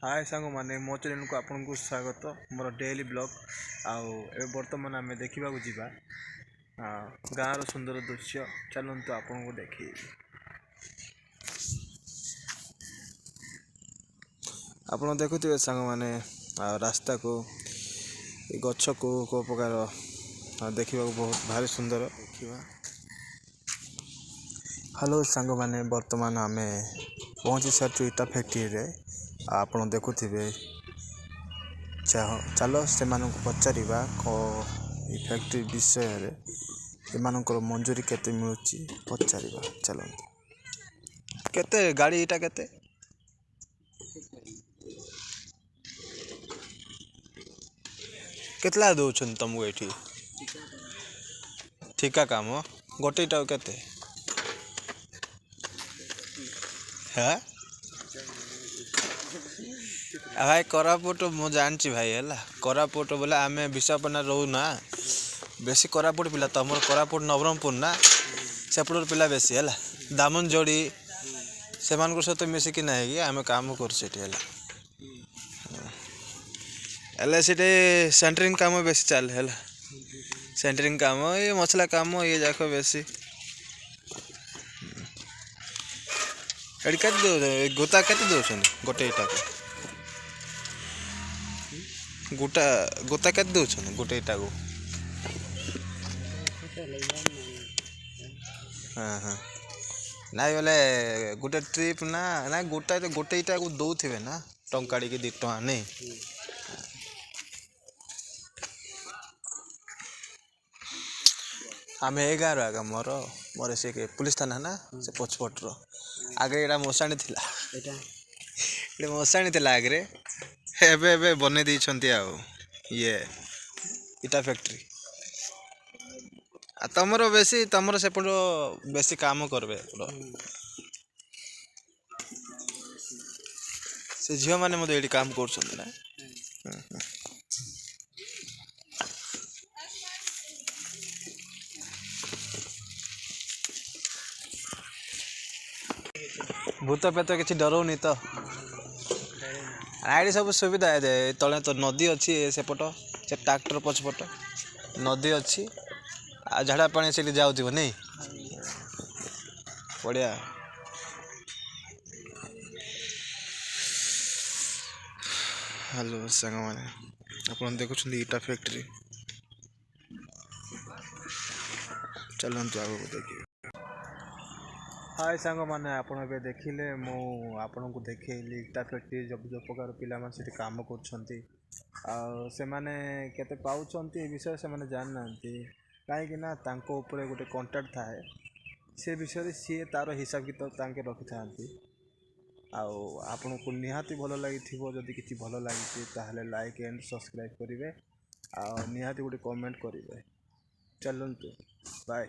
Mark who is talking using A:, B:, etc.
A: हाय सांग मैंने मो चैनल को आपन को स्वागत मोर डेली ब्लॉग आउ बर्तमान आम देखा जा गाँव सुंदर दृश्य चलतु आपन को देख आप देखुवे सांग मैंने रास्ता को गछ को प्रकार देखा बहुत भारी सुंदर देखा। हेलो सांग मैंने बर्तमान आम पहुँची सारी इटा फैक्ट्री रे आप देखुवे चलो से पचार फैक्ट्री विषय एमानकर मंजूरी केते मिलुची पचार चलो केते गाड़ी इटा केते केतला दउछन तुमको एठी ठिका काम गोटे इटा केते है भाई कोरापुट मु जानची भाई है कोरापुट बोले आम विशाखापट्टनम रहू ना बेसी कोरापुट पिला तुम कोरापुट नवरंगपुर ना सेपट पिला बेसी है दामनजोड़ी से सहित मिसिकी ना कि आम काम कर सेंटरिंग काम बेसी चले है सेंटरिंग काम ये मसला काम ये जाक बेसी गोता के गोटे इटा गोटा गोता के गोटे इटा को हाँ हाँ ना बोले गोटे ट्रिप ना ना गोटे इटा को दौथे ना टंकाड़ी के 2 टଙ୍କା नहीं आम ए गाँव आगे मोर मोर से पुलिस थाना ना से पछपट आगे यहाँ मशाणी थी मशाणी थी आगे एबे बने दी ये इटा फैक्ट्री तमर बेसी तमर सेपट बेसी काम करबे से झील मैंने मत ये काम कर ना भूत पेत किसी डरौनी तो आईडी सब सुविधा है तले तो नदी अच्छी सेपट से ट्रैक्टर पछपट नदी अच्छी आ झाड़ा पानी से जाऊ नहीं बढ़िया। हेलो सांग मैंने आप देखुं इटा फैक्ट्री चलतु आगे देखिए। हाय सांग मैंने आप देखिले आपन को देखली इटा फैक्ट्री जो प्रकार पिला से काम करते पाँच विषय से जान ना कहीं गोटे कंट्राक्ट थाए से विषय सी तार हिसाब किताब रखी था आपन को निहाती भल लगी जदि किसी भल लगी लाइक एंड सब्सक्राइब करेंगे निहाती गोटे कमेंट करेंगे चलतु बाय।